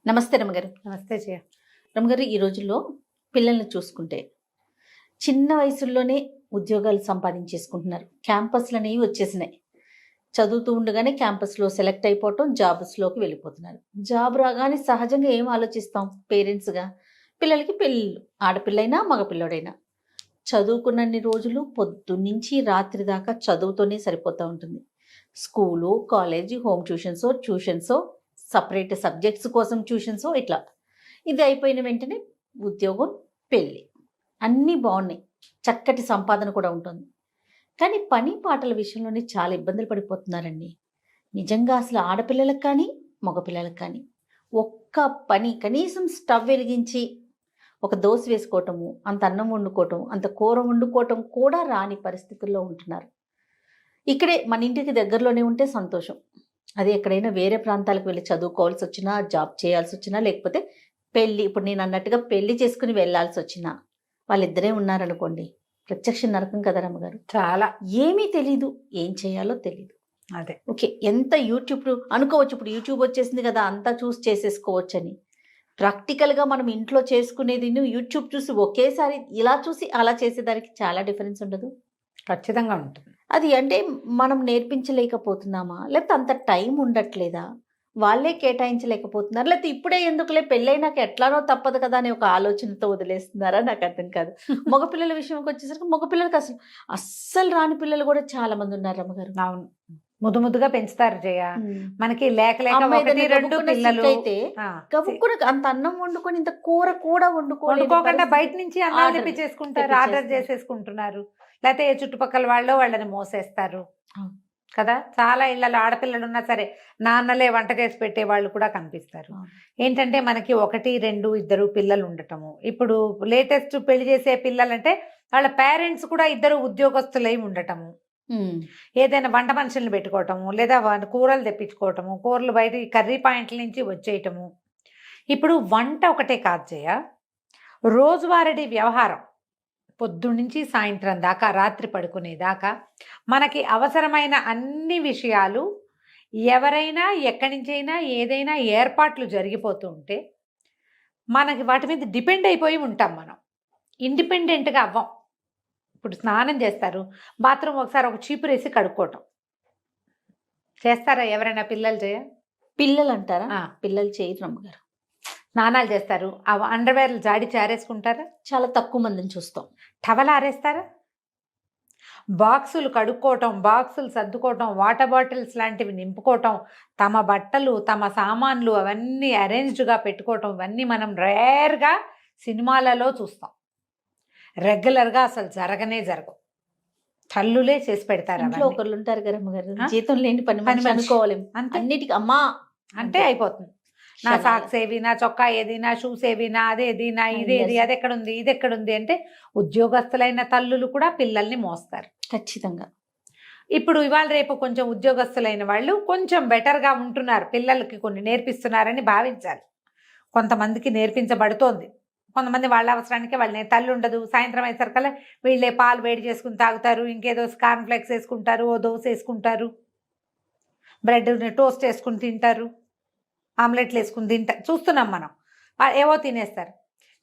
నమస్తే రమగారు. నమస్తే జయ. రమగారు, ఈ రోజుల్లో పిల్లల్ని చూసుకుంటే చిన్న వయసుల్లోనే ఉద్యోగాలు సంపాదించేసుకుంటున్నారు. క్యాంపస్‌లనేవి వచ్చేసినాయి. చదువుతూ ఉండగానే క్యాంపస్‌లో సెలెక్ట్ అయిపోవటం, జాబ్స్‌లోకి వెళ్ళిపోతున్నారు. జాబ్ రాగానే సహజంగా ఏం ఆలోచిస్తాం పేరెంట్స్‌గా? పిల్లలకి పెళ్ళిళ్ళు. ఆడపిల్లైనా, మగపిల్లోడైనా. చదువుకున్నన్ని రోజులు పొద్దున్నుంచి రాత్రి దాకా చదువుతోనే సరిపోతా ఉంటుంది. స్కూలు, కాలేజీ, హోమ్ ట్యూషన్సో, సెపరేట్ సబ్జెక్ట్స్ కోసం ట్యూషన్సో ఇట్లా. ఇది అయిపోయిన వెంటనే ఉద్యోగం, పెళ్ళి. అన్నీ బాగున్నాయి. చక్కటి సంపాదన కూడా ఉంటుంది. కానీ పని పాటల విషయంలోనే చాలా ఇబ్బందులు పడిపోతున్నారండి. నిజంగా అసలు ఆడపిల్లలకు కానీ, మగపిల్లలకు కానీ ఒక్క పని కనీసం స్టవ్ వెలిగించి ఒక దోస వేసుకోవటము, అంత అన్నం వండుకోవటం, అంత కూర వండుకోవటం కూడా రాని పరిస్థితుల్లో ఉంటున్నారు. ఇక్కడే మన ఇంటికి దగ్గరలోనే ఉంటే సంతోషం. అది ఎక్కడైనా వేరే ప్రాంతాలకు వెళ్ళి చదువుకోవాల్సి వచ్చినా, జాబ్ చేయాల్సి వచ్చినా, లేకపోతే పెళ్ళి, ఇప్పుడు నేను అన్నట్టుగా పెళ్లి చేసుకుని వెళ్ళాల్సి వచ్చినా, వాళ్ళిద్దరే ఉన్నారనుకోండి, ప్రత్యక్ష నరకం కదా రమ్మగారు. చాలా ఏమీ తెలీదు, ఏం చేయాలో తెలీదు. అదే. ఓకే, ఎంత యూట్యూబ్ అనుకోవచ్చు, ఇప్పుడు యూట్యూబ్ వచ్చేసింది కదా, అంతా చూసి చేసేసుకోవచ్చని. ప్రాక్టికల్గా మనం ఇంట్లో చేసుకునేది యూట్యూబ్ చూసి ఒకేసారి ఇలా చూసి అలా చేసేదానికి చాలా డిఫరెన్స్ ఉండదు. ఖచ్చితంగా ఉంటుంది. అది అంటే మనం నేర్పించలేకపోతున్నామా? లేకపోతే అంత టైం ఉండట్లేదా? వాళ్ళే కేటాయించలేకపోతున్నారు. లేకపోతే ఇప్పుడే ఎందుకులే పెళ్ళైనాక ఎట్లానో తప్పదు కదా అనే ఒక ఆలోచనతో వదిలేస్తున్నారా? నాకు అర్థం కాదు. మగపిల్లల విషయంకి వచ్చేసరికి మగపిల్లలకి అస్సలు రాని పిల్లలు కూడా చాలా మంది ఉన్నారు రమ్మగారు. అవును, ముద్దు ముద్దుగా పెంచుతారు జయ. మనకి లేక లేక అమ్మ ఒకటి ఏదైనా రెండు గబుక్కున పిల్లలు sick అయితే గబుక్కున అంత అన్నం వండుకొని ఇంత కూర కూడా వండుకోకుండా వండుకోలేని బయట నుంచి అన్నం ఆర్డర్ తెప్పించేసుకుంటారు, ఆర్డర్ చేసేసుకుంటున్నారు. లేకపోతే ఏ చుట్టుపక్కల వాళ్ళు వాళ్ళని మోసేస్తారు అవును. కదా. చాలా ఇళ్లలో ఆడపిల్లలు ఉన్నా సరే నాన్నలే వంట చేసి పెట్టే వాళ్ళు కూడా కనిపిస్తారు. అవును. ఏంటంటే మనకి 1, 2, 2 పిల్లలు ఉండటము. ఇప్పుడు లేటెస్ట్ పెళ్లి చేసే పిల్లలంటే వాళ్ళ పేరెంట్స్ కూడా 2 ఉద్యోగస్తులై ఉండటము. ఏదైనా వంట మనుషుల్ని పెట్టుకోవటము, లేదా కూరలు తెప్పించుకోవటము, కూరలు బయట కర్రీ పాయింట్ల నుంచి వచ్చేయటము. ఇప్పుడు వంట ఒకటే కాదు జయ, రోజువారీ వ్యవహారం పొద్దున్నుంచి సాయంత్రం దాకా, రాత్రి పడుకునేదాకా మనకి అవసరమైన అన్ని విషయాలు ఎవరైనా ఎక్కడి నుంచైనా ఏదైనా ఏర్పాట్లు జరిగిపోతూ ఉంటే మనకి వాటి మీద డిపెండ్ అయిపోయి ఉంటాం. మనం ఇండిపెండెంట్గా అవ్వం. ఇప్పుడు స్నానం చేస్తారు, బాత్రూమ్ ఒకసారి ఒక చీపురేసి కడుక్కోవటం చేస్తారా ఎవరైనా? పిల్లలు పిల్లలు అంటారా? పిల్లలు చేయరు రమ్మగారు. స్నానాలు చేస్తారు, ఆ అండర్వేర్లు జాడి ఆరేసుకుంటారా? చాలా తక్కువ మందిని చూస్తాం. టవల్ ఆరేస్తారా? బాక్సులు కడుక్కోవటం, బాక్సులు సర్దుకోవటం, వాటర్ బాటిల్స్ లాంటివి నింపుకోవటం, తమ బట్టలు తమ సామాన్లు అవన్నీ అరేంజ్డ్గా పెట్టుకోవటం, ఇవన్నీ మనం రేర్గా సినిమాలలో చూస్తాం. రెగ్యులర్గా అసలు జరగనే జరగవు. తల్లులే చేసి పెడతారు. ఇంట్లో ఒకళ్ళు ఉంటారు కదా అమ్మగారు, జీతం లేని పని మనిషి అనుకోవాలి. అన్నిటికీ అమ్మా అంటే అయిపోతుంది. నా సాక్స్ ఏవి, నా చొక్కా ఏది, నా షూస్ ఏవి, నా అదేది, నా ఇదేది, అది ఎక్కడుంది, ఇది ఎక్కడుంది అంటే ఉద్యోగస్తులైన తల్లులు కూడా పిల్లల్ని మోస్తారు ఖచ్చితంగా. ఇప్పుడు ఇవాళ రేపు కొంచెం ఉద్యోగస్తులైన వాళ్ళు కొంచెం బెటర్గా ఉంటున్నారు, పిల్లలకి కొన్ని నేర్పిస్తున్నారని భావించాలి. కొంతమందికి నేర్పించబడుతోంది, కొంతమంది వాళ్ళ అవసరానికి వాళ్ళని తల్లి ఉండదు, సాయంత్రం అయ్యేసరికల్లా వీళ్ళే పాలు వేడి చేసుకుని తాగుతారు, ఇంకేదో కార్న్ ఫ్లెక్స్ వేసుకుంటారు, ఓ దోశ వేసుకుంటారు, బ్రెడ్ టోస్ట్ వేసుకుని తింటారు, ఆమ్లెట్లు వేసుకుని తింటారు, చూస్తున్నాం మనం. ఏవో తినేస్తారు.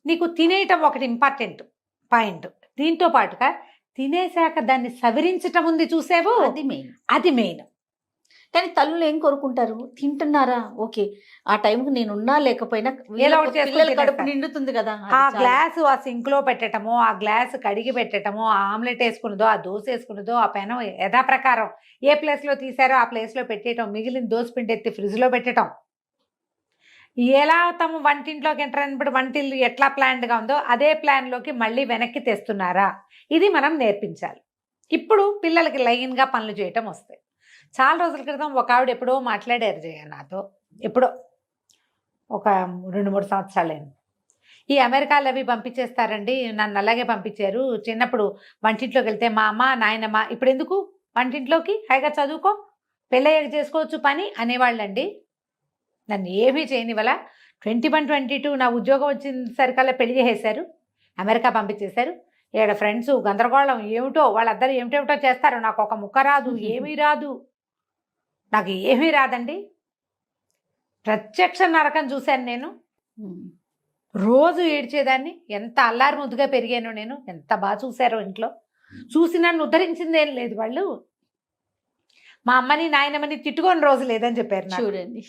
నీకు తినేయటం ఒకటి ఇంపార్టెంట్ పాయింట్. దీంతో పాటుగా తినేశాక దాన్ని సవరించటం ఉంది చూసేవో, అది మెయిన్. కానీ తల్లులు ఏం కోరుకుంటారు? తింటున్నారా, ఓకే, ఆ టైంకి నేనున్నా లేకపోయినా పిల్లల కడుపు నిండుతుంది కదా. ఆ గ్లాసు ఆ సింక్లో పెట్టటము, ఆ గ్లాసు కడిగి పెట్టటము, ఆ ఆమ్లెట్ వేసుకున్నదో, ఆ దోశ వేసుకున్నదో, ఆ పెనం యథాప్రకారం ఏ ప్లేస్లో తీసారో ఆ ప్లేస్లో పెట్టేయటం, మిగిలిన దోశ పిండి ఎత్తి ఫ్రిడ్జ్లో పెట్టడం. ఎలా తమ వంటింట్లోకి ఎంటర్ అయినప్పుడు వంటిల్లు ఎట్లా ప్లాన్డ్గా ఉందో అదే ప్లాన్లోకి మళ్ళీ వెనక్కి తెస్తున్నారా, ఇది మనం నేర్పించాలి. ఇప్పుడు పిల్లలకి లైన్గా పనులు చేయటం వస్తాయి. చాలా రోజుల క్రితం ఒక ఆవిడ ఎప్పుడో మాట్లాడారు జయ నాతో, ఎప్పుడో ఒక 2-3 సంవత్సరాలైంది. ఈ అమెరికాలో అవి పంపించేస్తారండి, నన్ను అలాగే పంపించారు. చిన్నప్పుడు వంటింట్లోకి వెళ్తే మా అమ్మ నాయనమ్మ ఇప్పుడు ఎందుకు వంటింట్లోకి, హాయిగా చదువుకో, పెళ్ళయ్యాక చేసుకోవచ్చు పని అనేవాళ్ళండి. నన్ను ఏమీ చేయని వల్ల 21, 22 నా ఉద్యోగం వచ్చిన సరికల్లా పెళ్లి చేసేశారు, అమెరికా పంపించేశారు. ఇక్కడ ఫ్రెండ్స్ గందరగోళం ఏమిటో, వాళ్ళందరూ ఏమిటేమిటో చేస్తారు, నాకు ఒక ముక్క రాదు, ఏమీ రాదు, నాకు ఏమీ రాదండి. ప్రత్యక్ష నరకం చూశాను నేను. ఉమ్. రోజు ఏడ్చేదాన్ని. ఎంత అల్లారు ముద్దుగా పెరిగాను నేను. ఎంత బాగా చూశారో ఇంట్లో. చూసి నన్ను ఉద్ధరించిందేం లేదు వాళ్ళు. మా అమ్మని నాయనమ్మని తిట్టుకొని రోజు లేదని చెప్పారు నాకు. చూడండి.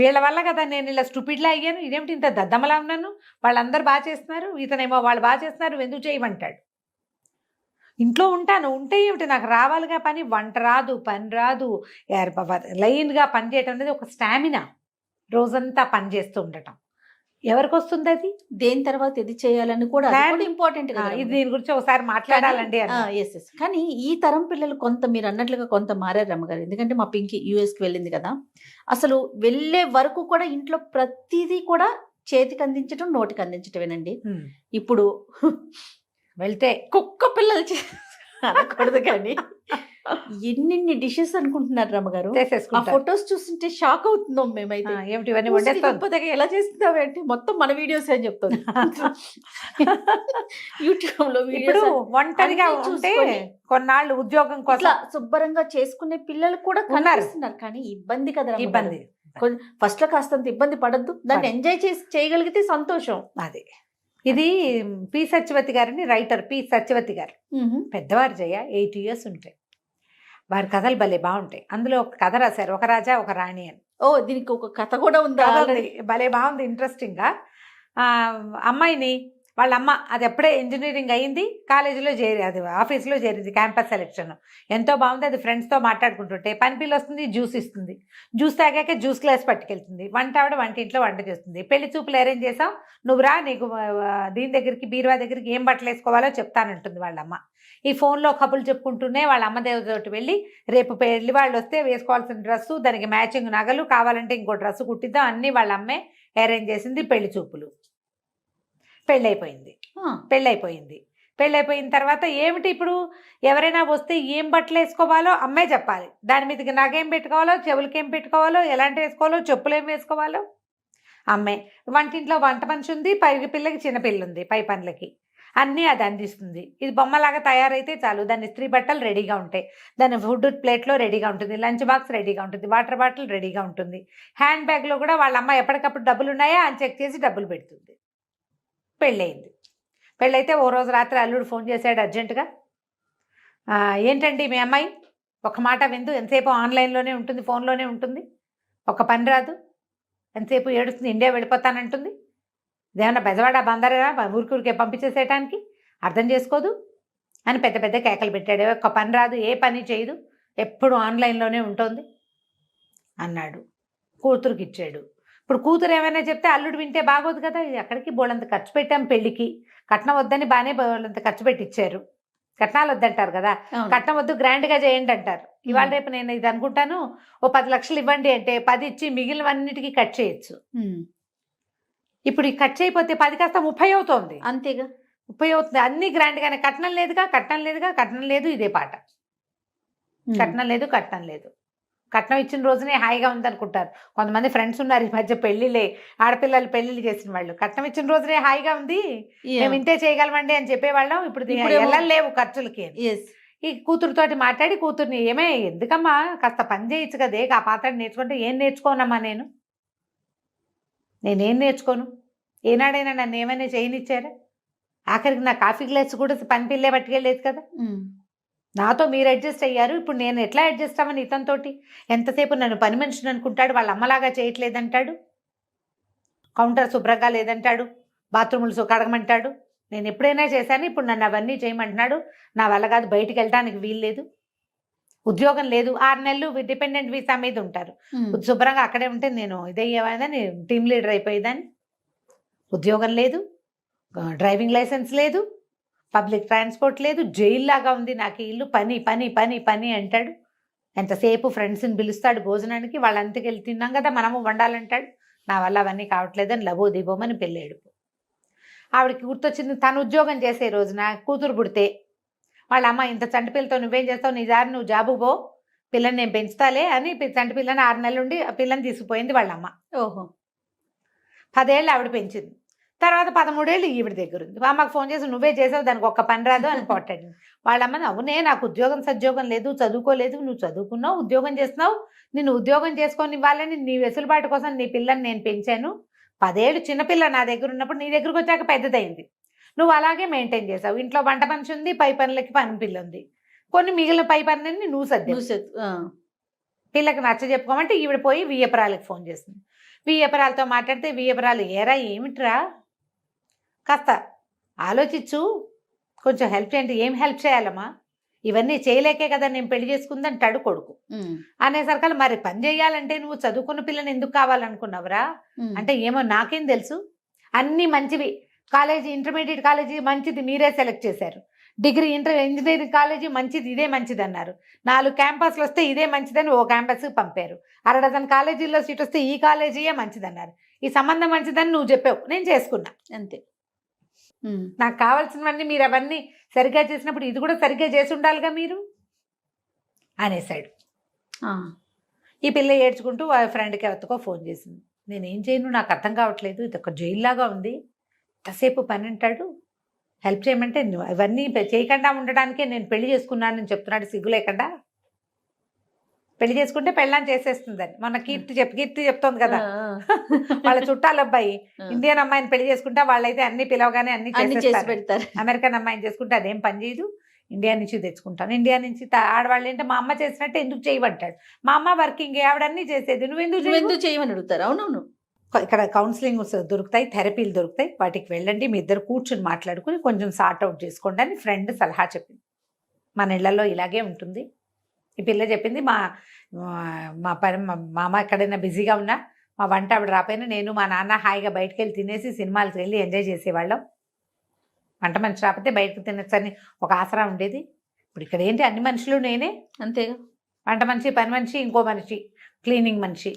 వీళ్ళ వల్ల కదా నేను ఇలా స్టూపిడ్లా అయ్యాను. ఇదేమిటి ఇంత దద్దమ్మలా ఉన్నాను, వాళ్ళందరూ బాగా చేస్తున్నారు, ఇతనేమో వాళ్ళు బాగా చేస్తున్నారు, నువ్వు ఎందుకు చేయమంటాడు. ఇంట్లో ఉంటాను, ఉంటే ఏమిటి నాకు రావాలిగా పని. వంట రాదు, పని రాదు, లైన్గా పని చేయటం అనేది ఒక స్టామినా. రోజంతా పని చేస్తూ ఉండటం ఎవరికి వస్తుంది అది? దేని తర్వాత ఇది చేయాలని కూడా Plan- ఇంపార్టెంట్ కదా. ఇది దీని గురించి ఒకసారి మాట్లాడాలండి అన్న. Yes yes. కానీ ఈ తరం పిల్లలు కొంత మీరు అన్నట్లుగా కొంత మారారు రమ్మగారు. ఎందుకంటే మా పింకి యుఎస్కి వెళ్ళింది కదా, అసలు వెళ్ళే వరకు కూడా ఇంట్లో ప్రతిదీ కూడా చేతికి అందించడం నోటికి అందించటమేనండి. ఇప్పుడు వెళ్తే కుక్క పిల్లలు అనకూడదు కానీ ఎన్ని డిషెస్ అనుకుంటున్నారు రమ్మగారు. ఆ చేసేసుకుంటారు. ఫొటోస్ చూస్తుంటే షాక్ అవుతున్నాం మేమైతే. ఏమిటి ఇవన్నీ వండేస్తాం. గొప్పగా ఎలా చేస్తున్నావు అంటే మొత్తం మన వీడియోస్ అని చెప్తుంది. యూట్యూబ్ లో ఇప్పుడు వీడియోస్ ఒంటరిగా అన్నీ ఉంటే చూసుకొని కొన్నాళ్ళు ఉద్యోగం కోసం ఇట్లా శుభ్రంగా చేసుకునే పిల్లలు కూడా ఉన్నారు. కనిపిస్తున్నారు. కానీ ఇబ్బంది కదా ఇబ్బంది. ఫస్ట్ లో కాస్తంత ఇబ్బంది పడద్దు, దాన్ని ఎంజాయ్ చేసి చేయగలిగితే సంతోషం. అది ఇది పి సత్యవతి గారిని, రైటర్ పి సత్యవతి గారు. పెద్దవారు జయ 8 years ఉంటాయి. వారి కథలు భలే బాగుంటాయి. అందులో ఒక కథ రాశారు, ఒక రాజా ఒక రాణి అని. ఓ దీనికి ఒక కథ కూడా ఉందా? కథ ఉంది. భలే బాగుంది, ఇంట్రెస్టింగ్గా. అమ్మాయిని వాళ్ళ అమ్మ అది ఎప్పుడే ఇంజనీరింగ్ అయ్యింది, కాలేజీలో చేరి అది ఆఫీస్లో చేరింది, క్యాంపస్ సెలెక్షన్. ఎంతో బాగుంది. అది ఫ్రెండ్స్తో మాట్లాడుకుంటుంటే పని పిల్ల వస్తుంది, జ్యూస్ ఇస్తుంది. జ్యూస్ తాగాక జ్యూస్ గ్లాస్ పట్టుకెళ్తుంది. వంట ఆవిడ వంటింట్లో వంట చేస్తుంది. పెళ్లి చూపులు అరేంజ్ చేసాం, నువ్వు రా, నీకు దీని దగ్గరికి బీరువా దగ్గరికి ఏం బట్టలు వేసుకోవాలో చెప్తానంటుంది వాళ్ళమ్మ. ఈ ఫోన్లో కబుర్లు చెప్పుకుంటూనే వాళ్ళ అమ్మ దేవతోటి వెళ్ళి రేపు పెళ్లి వాళ్ళు వస్తే వేసుకోవాల్సిన డ్రెస్సు, దానికి మ్యాచింగ్ నగలు, కావాలంటే ఇంకో డ్రెస్సు కుట్టిద్దాం, అన్నీ వాళ్ళ అమ్మే అరేంజ్ చేసింది. పెళ్లి చూపులు. పెళ్ళైపోయింది. పెళ్ళైపోయిన తర్వాత ఏమిటి ఇప్పుడు ఎవరైనా వస్తే ఏం బట్టలు వేసుకోవాలో అమ్మే చెప్పాలి. దాని మీదకి నగేం పెట్టుకోవాలో, చెవులకి ఏం పెట్టుకోవాలో, ఎలాంటి వేసుకోవాలో, చెప్పులు ఏం వేసుకోవాలో అమ్మే. వంటింట్లో వంట మనిషి ఉంది, పై పిల్లకి చిన్నపిల్ల ఉంది, పై పనులకి అన్నీ అది అందిస్తుంది. ఇది బొమ్మలాగా తయారైతే చాలు, దాని ఇస్త్రీ బట్టలు రెడీగా ఉంటాయి, దాని ఫుడ్ ప్లేట్లో రెడీగా ఉంటుంది, లంచ్ బాక్స్ రెడీగా ఉంటుంది, వాటర్ బాటిల్ రెడీగా ఉంటుంది, హ్యాండ్ బ్యాగ్లో కూడా వాళ్ళ అమ్మ ఎప్పటికప్పుడు డబ్బులు ఉన్నాయా అని చెక్ చేసి డబ్బులు పెడుతుంది. పెళ్ళయింది. పెళ్ళైతే ఓ రోజు రాత్రి అల్లుడు ఫోన్ చేశాడు అర్జెంటుగా. ఏంటండి మీ అమ్మాయి ఒక మాట విందు, ఎంతసేపు ఆన్లైన్లోనే ఉంటుంది, ఫోన్లోనే ఉంటుంది, ఒక పని రాదు, ఎంతసేపు ఏడుస్తుంది, ఇండియా వెళ్ళిపోతానంటుంది, ఇదేమన్నా బెజవాడ బందరా ఊరికే పంపించేసేయటానికి, అర్థం చేసుకోదు అని పెద్ద పెద్ద కేకలు పెట్టాడు. ఒక్క పని రాదు, ఏ పని చేయదు, ఎప్పుడు ఆన్లైన్లోనే ఉంటుంది అన్నాడు. కూతురుకి ఇచ్చాడు. ఇప్పుడు కూతురు ఏమైనా చెప్తే అల్లుడు వింటే బాగోదు కదా. ఎక్కడికి బోళ్ళంత ఖర్చు పెట్టాం పెళ్ళికి, కట్నం వద్దని బాగానే బోళ్ళంత ఖర్చు పెట్టి ఇచ్చారు. కట్నాలు వద్దంటారు కదా, కట్నం వద్దు గ్రాండ్గా చేయండి అంటారు. ఇవాళ రేపు నేను ఇది అనుకుంటాను, ఓ 10 లక్షలు ఇవ్వండి అంటే 10 ఇచ్చి మిగిలినవన్నిటికీ కట్ చేయొచ్చు. ఇప్పుడు ఈ కట్ చేయకపోతే 10 కాస్త 30 అవుతుంది. అంతేగా, 30 అవుతుంది. అన్ని గ్రాండ్గానే. కట్నం లేదుగా, కట్నం లేదు, ఇదే పాట. కట్నం లేదు. కట్నం ఇచ్చిన రోజునే హాయిగా ఉందనుకుంటారు కొంతమంది. ఫ్రెండ్స్ ఉన్నారు ఈ మధ్య పెళ్లిలే, ఆడపిల్లలు పెళ్లిళ్ళు చేసిన వాళ్ళు. కట్నం ఇచ్చిన రోజునే హాయిగా ఉంది, మేము ఇంతే చేయగలమండి అని చెప్పేవాళ్ళం. ఇప్పుడు వెళ్ళలేవు ఖర్చులకి. ఈ కూతురుతోటి మాట్లాడి కూతుర్ని, ఏమే ఎందుకమ్మా కాస్త పని చేయొచ్చు కదే, ఆ పాత్ర నేర్చుకుంటే. ఏం నేర్చుకోనమ్మా నేనేం నేర్చుకోను, ఏనాడైనా నన్ను ఏమైనా చేయనిచ్చారా? ఆఖరికి నా కాఫీ గ్లాస్ కూడా పని పిల్లే పట్టుకెళ్ళలేదు కదా. నాతో మీరు అడ్జస్ట్ అయ్యారు, ఇప్పుడు నేను ఎట్లా అడ్జస్ట్ అవ్వను ఇతనితోటి? ఎంతసేపు నన్ను పని మనిషిని అనుకుంటాడు, వాళ్ళ అమ్మలాగా చేయట్లేదంటాడు, కౌంటర్ శుభ్రంగా లేదంటాడు, బాత్రూములు కడగమంటాడు. నేను ఎప్పుడైనా చేశాను, ఇప్పుడు నన్ను అవన్నీ చేయమంటున్నాడు. నా వల్ల కాదు, బయటికి వెళ్ళడానికి వీలు లేదు, ఉద్యోగం లేదు, 6 నెలలు డిపెండెంట్ వీసా మీద ఉంటారు. శుభ్రంగా అక్కడే ఉంటే నేను ఇదయ్యేవాదని, టీమ్ లీడర్ అయిపోయేదాన్ని. ఉద్యోగం లేదు, డ్రైవింగ్ లైసెన్స్ లేదు, పబ్లిక్ ట్రాన్స్పోర్ట్ లేదు, జైల్లాగా ఉంది నాకు ఇల్లు. పని పని పని పని అంటాడు. ఎంతసేపు ఫ్రెండ్స్ని పిలుస్తాడు భోజనానికి, వాళ్ళంతకి వెళ్ళి తిన్నాం కదా మనము వండాలంటాడు. నా వల్ల అవన్నీ కావట్లేదని లబో దిబోమని పెళ్ళాడు. ఆవిడకి గుర్తొచ్చింది, తను ఉద్యోగం చేసే రోజున కూతురు పుడితే వాళ్ళ అమ్మ, ఇంత చంటి పిల్లతో నువ్వేం చేస్తావు, నీ దారి నువ్వు జాబు పో, పిల్లని నేను పెంచుతాలే అని చంటి పిల్లని 6 నెలల నుండి పిల్లని తీసుకుపోయింది వాళ్ళమ్మ. ఓహో. 10 ఏళ్ళు ఆవిడ పెంచింది. తర్వాత 13 ఏళ్ళు ఈవిడ దగ్గర ఉంది. అమ్మకు ఫోన్ చేసి, నువ్వే చేసావు, దానికి ఒక్క పని రాదు అని పోటాడు. వాళ్ళమ్మని, అవునే నాకు ఉద్యోగం సద్యోగం లేదు, చదువుకోలేదు, నువ్వు చదువుకున్నావు, ఉద్యోగం చేస్తున్నావు, నిన్ను ఉద్యోగం చేసుకొని ఇవ్వాలని నీ వెసులుబాటు కోసం నీ పిల్లని నేను పెంచాను. 10 ఏళ్ళు చిన్నపిల్ల నా దగ్గర ఉన్నప్పుడు నీ దగ్గరకు వచ్చాక పెద్దదయింది. నువ్వు అలాగే మెయింటైన్ చేసావు. ఇంట్లో వంట మనిషి ఉంది, పై పనులకి పని పిల్ల ఉంది. కొన్ని మిగిలిన పై పనులన్నీ నువ్వు సర్దావు. పిల్లకి నచ్చ చెప్పుకోమంటే ఈవిడ పోయి వియ్యపురాలకి ఫోన్ చేస్తుంది. వియ్యపురాలతో మాట్లాడితే వియ్యపురాలు ఏరా ఏమిట్రా, కాస్త ఆలోచించు, కొంచెం హెల్ప్ చేయండి. ఏం హెల్ప్ చేయాలమ్మా, ఇవన్నీ చేయలేకే కదా నేను పెళ్లి చేసుకుంది అంటాడు కొడుకు. అనేసరికల్ మరి పని చేయాలంటే నువ్వు చదువుకున్న పిల్లని ఎందుకు కావాలనుకున్నావురా అంటే, ఏమో నాకేం తెలుసు, అన్నీ మంచివి, కాలేజీ ఇంటర్మీడియట్ కాలేజీ మంచిది మీరే సెలెక్ట్ చేశారు, డిగ్రీ ఇంజనీరింగ్ కాలేజీ మంచిది, ఇదే మంచిది అన్నారు, 4 క్యాంపస్లు వస్తే ఇదే మంచిదని ఓ క్యాంపస్కి పంపారు, 6 డజన్ కాలేజీల్లో సీట్ వస్తే ఈ కాలేజీయే మంచిదన్నారు, ఈ సంబంధం మంచిదని నువ్వు చెప్పావు, నేను చేసుకున్నా అంతే. నాకు కావాల్సినవన్నీ మీరు అవన్నీ సరిగ్గా చేసినప్పుడు ఇది కూడా సరిగ్గా చేసి ఉండాలిగా మీరు అనేసాడు. ఈ పిల్ల ఏడ్చుకుంటూ ఫ్రెండ్కి ఎవరికో ఫోన్ చేసింది. నేనేం చేయను, నాకు అర్థం కావట్లేదు, ఇది ఒక జైల్లాగా ఉంది, ఎంతసేపు పని అంటాడు, హెల్ప్ చేయమంటే ఇవన్నీ చేయకుండా ఉండడానికే నేను పెళ్లి చేసుకున్నానని చెప్తున్నాడు సిగ్గు లేకుండా. పెళ్లి చేసుకుంటే పెళ్ళాన్ని చేసేస్తుందని మొన్న కీర్తి చెప్తోంది కదా, వాళ్ళ చుట్టాల అబ్బాయి ఇండియన్ అమ్మాయిని పెళ్లి చేసుకుంటా వాళ్ళైతే అన్ని పిలవగానే అన్ని చేసి పెడతారు, అమెరికన్ అమ్మాయిని చేసుకుంటే అదేం పని చేయదు, ఇండియా నుంచి తెచ్చుకుంటాను, ఇండియా నుంచి ఆడవాళ్ళు ఏంటంటే మా అమ్మ చేసినట్టు ఎందుకు చేయమంటాడు, మా అమ్మ వర్కింగ్ ఆవిడన్నీ చేసేది, నువ్వెందుకు చేయమని అడుగుతారు. అవునవును, ఇక్కడ కౌన్సిలింగ్ దొరుకుతాయి, థెరపీలు దొరుకుతాయి, వాటికి వెళ్ళండి, మీ ఇద్దరు కూర్చుని మాట్లాడుకుని కొంచెం సార్ట్ అవుట్ చేసుకోండి అని ఫ్రెండ్ సలహా చెప్పింది. మన ఇళ్లలో ఇలాగే ఉంటుంది. ఈ పిల్ల చెప్పింది, మా అమ్మ ఎక్కడైనా బిజీగా ఉన్నా, మా వంట ఆవిడ రాపోయినా నేను మా నాన్న హాయిగా బయటకు వెళ్ళి తినేసి సినిమాలకు వెళ్ళి ఎంజాయ్ చేసేవాళ్ళం, వంట మనిషి రాకపోతే బయటకు తినచ్చని ఒక ఆసరా ఉండేది. ఇప్పుడు ఇక్కడ ఏంటి అన్ని మనుషులు నేనే, అంతేగా, వంట మనిషి, పని మనిషి, ఇంకో మనిషి, క్లీనింగ్ మనిషి.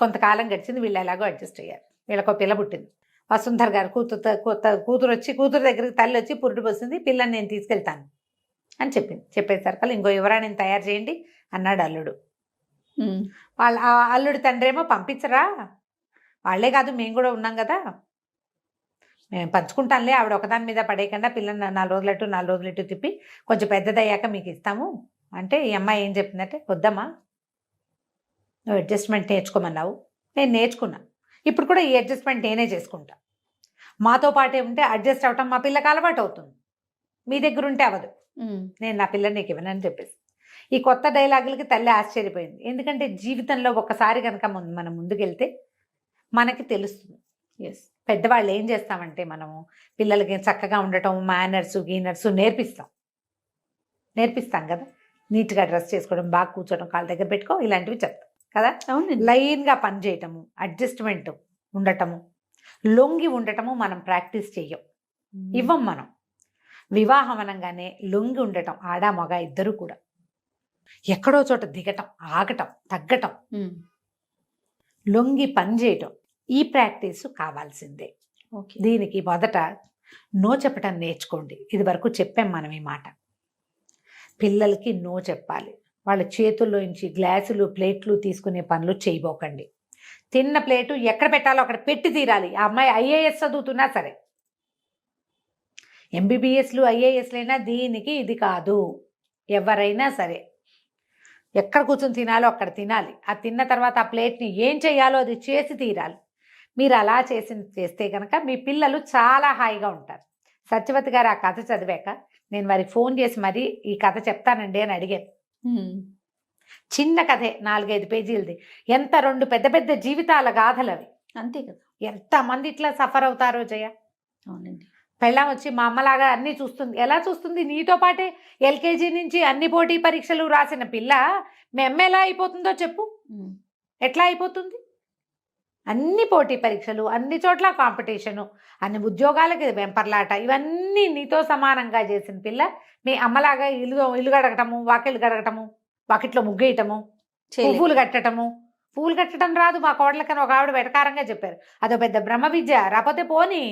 కొంతకాలం గడిచింది, వీళ్ళు ఎలాగో అడ్జస్ట్ అయ్యారు. వీళ్ళకు పిల్ల పుట్టింది. వసుంధర్ గారు కూతురు దగ్గరికి తల్లి వచ్చి పురుడు పోసింది, పిల్లని నేను తీసుకెళ్తాను అని చెప్పింది. చెప్పేసరికి ఇంకో యువరాణిని తయారు చేయండి అన్నాడు అల్లుడు. వాళ్ళ అల్లుడి తండ్రి ఏమో పంపించరా, వాళ్ళే కాదు మేము కూడా ఉన్నాం కదా, మేము పంచుకుంటానులే, ఆవిడ ఒకదాని మీద పడేయకుండా పిల్లని 4 రోజులు తిప్పి కొంచెం పెద్దదయ్యాక మీకు ఇస్తాము అంటే, ఈ అమ్మాయి ఏం చెప్పిందంటే, వద్దమ్మా, నువ్వు అడ్జస్ట్మెంట్ నేర్చుకోమన్నావు, నేను నేర్చుకున్నా, ఇప్పుడు కూడా ఈ అడ్జస్ట్మెంట్ నేనే చేసుకుంటా, మాతో పాటే ఉంటే అడ్జస్ట్ అవటం మా పిల్లకి అలవాటు అవుతుంది, మీ దగ్గర ఉంటే అవ్వదు, నేను నా పిల్లని నీకు ఇవ్వనని చెప్పేసి. ఈ కొత్త డైలాగులకి తల్లి ఆశ్చర్యపోయింది. ఎందుకంటే జీవితంలో ఒక్కసారి కనుక మనం ముందుకెళ్తే మనకి తెలుస్తుంది. పెద్దవాళ్ళు ఏం చేస్తామంటే, మనము పిల్లలకి చక్కగా ఉండటం, మేనర్సు గీనర్సు నేర్పిస్తాం కదా, నీట్గా డ్రెస్ చేసుకోవడం, బాగా కూర్చోవడం, కాళ్ళ దగ్గర పెట్టుకో, ఇలాంటివి చెప్తాం కదా. లైన్గా పని చేయటము, అడ్జస్ట్మెంట్ ఉండటము, లొంగి ఉండటము మనం ప్రాక్టీస్ చెయ్యం, ఇవ్వం మనం. వివాహం అనగానే లొంగి ఉండటం, ఆడ మగ ఇద్దరు కూడా ఎక్కడో చోట దిగటం, ఆగటం, తగ్గటం, లొంగి పని చేయటం, ఈ ప్రాక్టీసు కావాల్సిందే. దీనికి మొదట నో చెప్పటం నేర్చుకోండి. ఇది వరకు చెప్పాం మనం ఈ మాట. పిల్లలకి నో చెప్పాలి. వాళ్ళ చేతుల్లో నుంచి గ్లాసులు ప్లేట్లు తీసుకునే పనులు చేయబోకండి. తిన్న ప్లేటు ఎక్కడ పెట్టాలో అక్కడ పెట్టి తీరాలి. ఆ అమ్మాయి ఐఏఎస్ చదువుతున్నా సరే, ఎంబీబీఎస్లు ఐఏఎస్లైనా దీనికి ఇది కాదు. ఎవరైనా సరే ఎక్కడ కూర్చొని తినాలో అక్కడ తినాలి. ఆ తిన్న తర్వాత ఆ ప్లేట్ని ఏం చేయాలో అది చేసి తీరాలి. మీరు అలా చేస్తే కనుక మీ పిల్లలు చాలా హాయిగా ఉంటారు. సత్యవతి గారు ఆ కథ చదివాక నేను వారికి ఫోన్ చేసి మరీ ఈ కథ చెప్తానండి అని అడిగాను. చిన్న కథే, 4-5 పేజీలది. ఎంత 2 పెద్ద పెద్ద జీవితాల గాథలు అవి, అంతే కదా. ఎంతమంది ఇట్లా సఫర్ అవుతారో జయ. అవునండి. పెళ్ళాం వచ్చి మా అమ్మలాగా అన్నీ చూస్తుంది. ఎలా చూస్తుంది? నీతో పాటే ఎల్కేజీ నుంచి అన్ని పోటీ పరీక్షలు రాసిన పిల్ల మీ అమ్మ ఎలా అయిపోతుందో చెప్పు. ఎట్లా అయిపోతుంది? అన్ని పోటీ పరీక్షలు, అన్ని చోట్ల కాంపిటీషను, అన్ని ఉద్యోగాలకి వెంపర్లాట, ఇవన్నీ నీతో సమానంగా చేసిన పిల్ల మీ అమ్మలాగా ఇల్లు గడగటము, వాకిళ్ళు గడగటము, వాకిట్లో ముగ్గేయటము, పువ్వులు కట్టటము. పువ్వులు కట్టడం రాదు మా కోడలకని ఒక ఆవిడ వెటకారంగా చెప్పారు. అదో పెద్ద బ్రహ్మ విద్య. రాకపోతే పోనీ,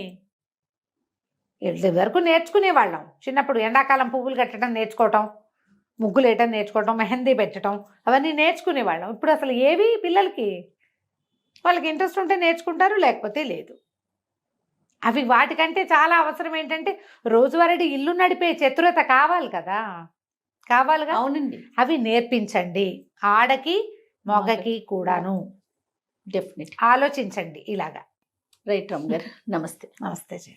వరకు నేర్చుకునేవాళ్ళం చిన్నప్పుడు. ఎండాకాలం పువ్వులు కట్టడం నేర్చుకోవటం, ముగ్గులు వేయటం నేర్చుకోవటం, మెహందీ పెట్టడం, అవన్నీ నేర్చుకునేవాళ్ళం. ఇప్పుడు అసలు ఏవి పిల్లలకి? వాళ్ళకి ఇంట్రెస్ట్ ఉంటే నేర్చుకుంటారు, లేకపోతే లేదు. అవి వాటికంటే చాలా అవసరం ఏంటంటే రోజువారీ ఇల్లు నడిపే చతురత కావాలి కదా, కావాలిగా. అవునండి. అవి నేర్పించండి. ఆడకి మగకి కూడాను. డెఫినెట్. ఆలోచించండి ఇలాగా. రైట్ రామ్ గారు. నమస్తే. నమస్తే జయ.